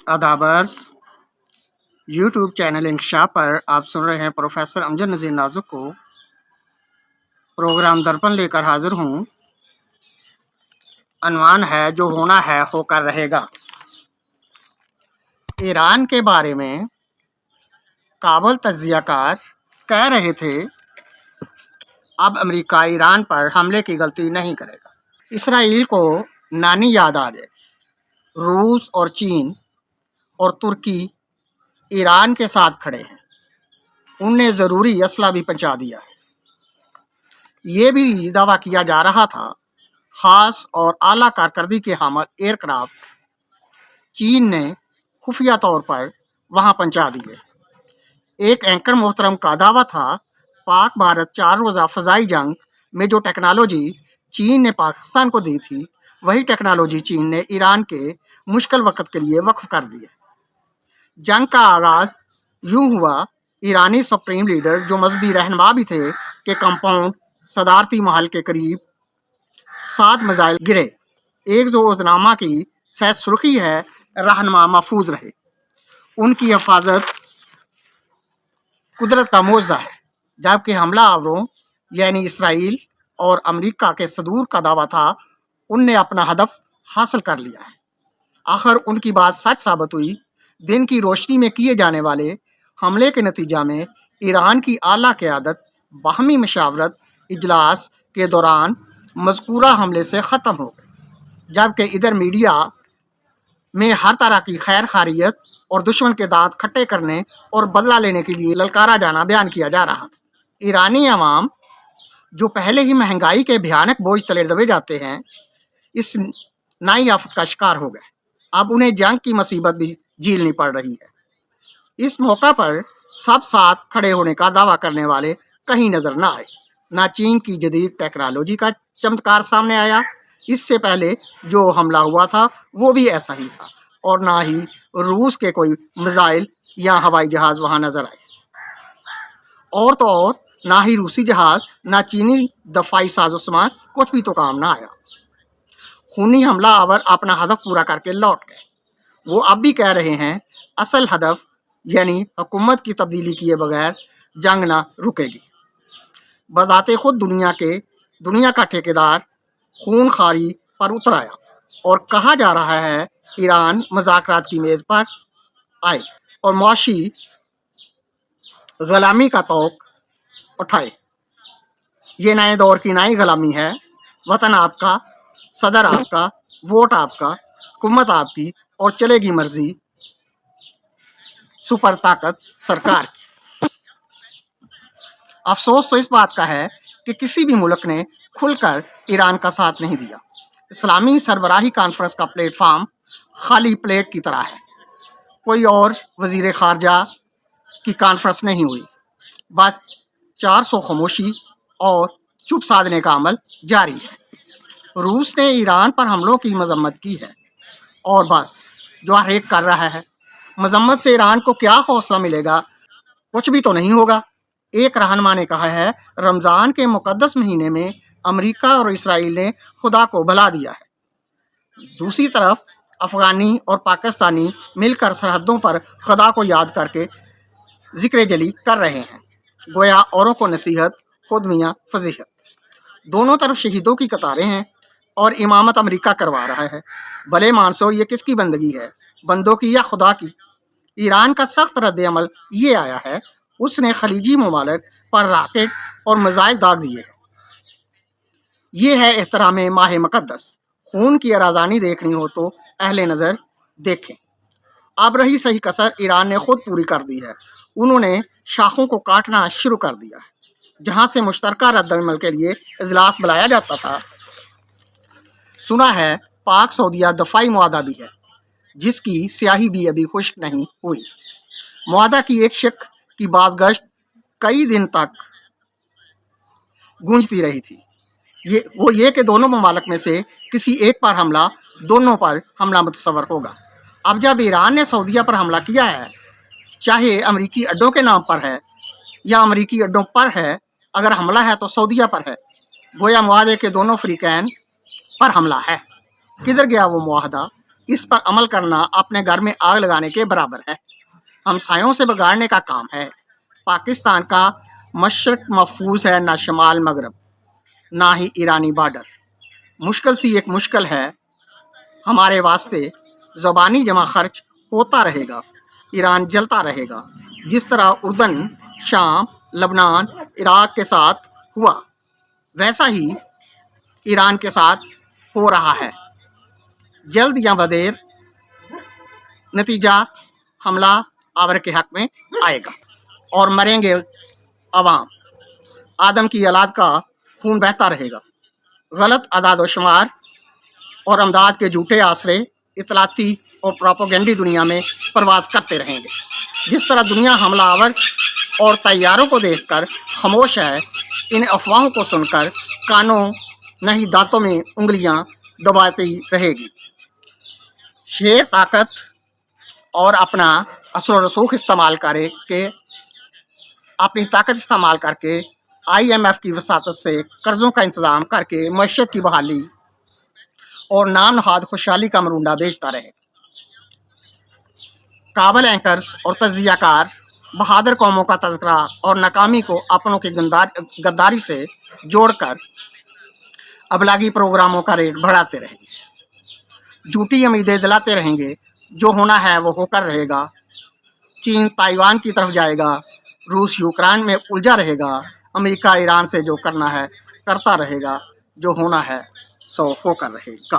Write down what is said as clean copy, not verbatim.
अदाबर्स YouTube channel इंकशाफ पर आप सुन रहे हैं प्रोफेसर अमजद नज़ीर नाजुक को। प्रोग्राम दर्पण लेकर हाजिर हूँ। अनवान है जो होना है होकर रहेगा। ईरान के बारे में काबुल तज्जियाकार कह रहे थे अब अमेरिका ईरान पर हमले की गलती नहीं करेगा। इसराइल को नानी याद आ जाए। रूस और चीन और तुर्की ईरान के साथ खड़े हैं। उनने ज़रूरी असला भी पहुंचा दिया है। ये भी दावा किया जा रहा था ख़ास और आला कारकर्दगी के हामिल एयरक्राफ्ट चीन ने खुफिया तौर पर वहां पहुंचा दिए। एक एंकर मोहतरम का दावा था पाक भारत 4 रोज़ा फ़ज़ाई जंग में जो टेक्नोलॉजी चीन ने पाकिस्तान को दी थी वही टेक्नोलॉजी चीन ने ईरान के मुश्किल वक्त के लिए वक्फ कर दी है। जंग का आगाज़ यूं हुआ, ईरानी सुप्रीम लीडर जो मजहबी रहनुमा भी थे के कंपाउंड सदारती महल के करीब 7 मिसाइल गिरे। एक जो रोजनामा की सह सुर्खी है रहनुमा महफूज रहे। उनकी हिफाजत कुदरत का मौजज़ा है, जबकि हमला आवरों यानी इसराइल और अमेरिका के सदूर का दावा था उनने अपना हदफ हासिल कर लिया है। आखिर उनकी बात सच साबित हुई। दिन की रोशनी में किए जाने वाले हमले के नतीजा में ईरान की आला क़यादत बाहमी मशावरत इजलास के दौरान मज़कूरा हमले से ख़त्म हो गई, जबकि इधर मीडिया में हर तरह की खैर खारियत और दुश्मन के दांत खट्टे करने और बदला लेने के लिए ललकारा जाना बयान किया जा रहा था। ईरानी अवाम जो पहले ही महंगाई के भयानक बोझ तले दबे जाते हैं, इस नाई आफत का शिकार हो गए। अब उन्हें जंग की मुसीबत भी झेलनी पड़ रही है। इस मौका पर सब साथ खड़े होने का दावा करने वाले कहीं नजर ना आए। ना चीन की जदीद टेक्नोलॉजी का चमत्कार सामने आया, इससे पहले जो हमला हुआ था वो भी ऐसा ही था, और ना ही रूस के कोई मिसाइल या हवाई जहाज़ वहाँ नजर आए। और तो और ना ही रूसी जहाज़ ना चीनी दफाई साजोसामान कुछ भी तो काम ना आया। खूनी हमला आवर अपना हदफ पूरा करके लौट गए। वो अब भी कह रहे हैं असल हदफ यानी हुकूमत की तब्दीली किए बगैर जंग ना रुकेगी। बजाते खुद दुनिया का ठेकेदार खून खारी पर उतर आया और कहा जा रहा है ईरान मुज़ाकरात की मेज़ पर आए और मुआशी ग़ुलामी का तौक उठाए। ये नए दौर की नई ग़ुलामी है। वतन आपका, सदर आपका, वोट आपका, हुकूमत आपकी और चलेगी मर्जी सुपर ताकत सरकार की। अफसोस तो इस बात का है कि किसी भी मुल्क ने खुलकर ईरान का साथ नहीं दिया। इस्लामी सरबराही कॉन्फ्रेंस का प्लेटफार्म खाली प्लेट की तरह है। कोई और वजीर खारजा की कॉन्फ्रेंस नहीं हुई। बस 400 खामोशी और चुप साधने का अमल जारी है। रूस ने ईरान पर हमलों की मजम्मत की है और बस जो हर एक कर रहा है। मजम्मत से ईरान को क्या हौसला मिलेगा? कुछ भी तो नहीं होगा। एक रहनुमा ने कहा है रमज़ान के मुकद्दस महीने में अमेरिका और इसराइल ने खुदा को भुला दिया है। दूसरी तरफ अफ़गानी और पाकिस्तानी मिलकर सरहदों पर खुदा को याद करके जिक्र जली कर रहे हैं, गोया औरों को नसीहत, खुद मियाँ फजीहत। दोनों तरफ शहीदों की कतारें हैं और इमामत अमेरिका करवा रहा है। भले मानसो ये किसकी बंदगी है, बंदों की या खुदा की? ईरान का सख्त रद्द अमल ये आया है उसने खलीजी ममालिक पर राकेट और मिसाइल दाग दिए हैं। ये है एहतराम माह मुकद्दस। खून की आराज़ानी देखनी हो तो अहले नज़र देखें। अब रही सही कसर ईरान ने खुद पूरी कर दी है। उन्होंने शाखों को काटना शुरू कर दिया है। जहाँ से मुश्तरका रद्दअमल के लिए इजलास बुलाया जाता था, सुना है पाक सऊदीया दफाई मुआहदा भी है जिसकी स्याही भी अभी खुश्क नहीं हुई। मुआहदा की एक शक की बाज़गश्त कई दिन तक गूंजती रही थी। ये कि दोनों ममालिक में से किसी एक पर हमला, दोनों पर हमला मुतसव्वर होगा। अब जब ईरान ने सऊदीया पर हमला किया है, चाहे अमरीकी अड्डों के नाम पर है या अमरीकी अड्डों पर है, अगर हमला है तो सऊदीया पर है। गोया मुआहदे के दोनों फ्रीकैन पर हमला है। किधर गया वो मुआहदा इस पर अमल करना अपने घर में आग लगाने के बराबर है। हमसायों से बिगाड़ने का काम है। पाकिस्तान का मशरक महफूज है, ना शमाल मगरब, ना ही ईरानी बॉर्डर। मुश्किल सी एक मुश्किल है हमारे वास्ते। ज़बानी जमा खर्च होता रहेगा, ईरान जलता रहेगा। जिस तरह उर्दन, शाम, लबनान, इराक के साथ हुआ, वैसा ही ईरान के साथ हो रहा है। जल्द या बदेर नतीजा हमला आवर के हक में आएगा और मरेंगे अवाम। आदम की औलाद का खून बहता रहेगा। गलत अदाद शुमार और अमदाद के झूठे आसरे इतलाती और प्रोपोगेंडी दुनिया में परवाज करते रहेंगे। जिस तरह दुनिया हमलावर और तैयारों को देखकर खामोश है, इन अफवाहों को सुनकर कानों नहीं दांतों में उंगलियां दबाती रहेगी। शेर ताकत और अपना असर रसूख इस्तेमाल करके, अपनी ताकत इस्तेमाल करके IMF की वसातत से कर्ज़ों का इंतज़ाम करके मईशत की बहाली और नाम नहाद खुशहाली का मरूंडा बेचता रहे। काबल एंकर्स और तज्जियाकार बहादुर कौमों का तज़किरा और नाकामी को अपनों की गद्दारी से जोड़कर अबलागी प्रोग्रामों का रेट बढ़ाते रहेंगे। झूठी उम्मीदें दिलाते रहेंगे। जो होना है वो होकर रहेगा। चीन ताइवान की तरफ जाएगा, रूस यूक्रेन में उलझा रहेगा, अमेरिका ईरान से जो करना है करता रहेगा। जो होना है सो होकर रहेगा।